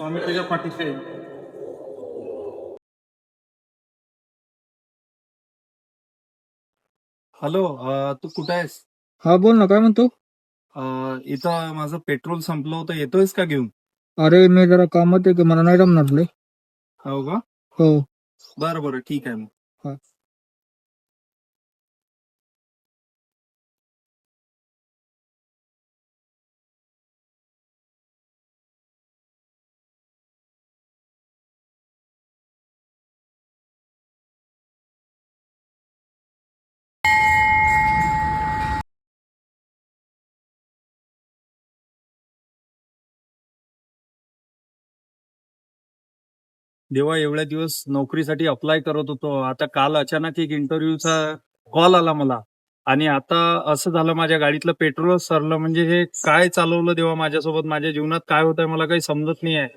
स्वामी तुझ्या पाठीशी आहे. हॅलो, तू कुठे आहेस? हा बोल ना, काय म्हणतो? इथं माझं पेट्रोल संपलं होतं, येतोयस का घेऊन? अरे मी जरा कामात आहे की मला नाही जमणार लय. हो का? हो. बरं बरं, ठीक आहे मग. हा. देवा, एवढ्या दिवस नोकरीसाठी अप्लाय करत होतो, आता काल अचानक एक इंटरव्ह्यूचा कॉल आला मला. आणि आता असं झालं, माझ्या गाडीतलं पेट्रोलच सरलं. म्हणजे हे काय चालवलं देवा माझ्यासोबत? माझ्या जीवनात काय होतंय मला काही समजत नाही आहे.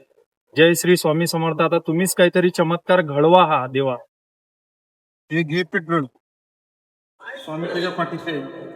जय श्री स्वामी समर्थ. आता तुम्हीच काहीतरी चमत्कार घडवा हा देवा. हे घे पेट्रोल, स्वामी तुझ्या पाठीशी आहे.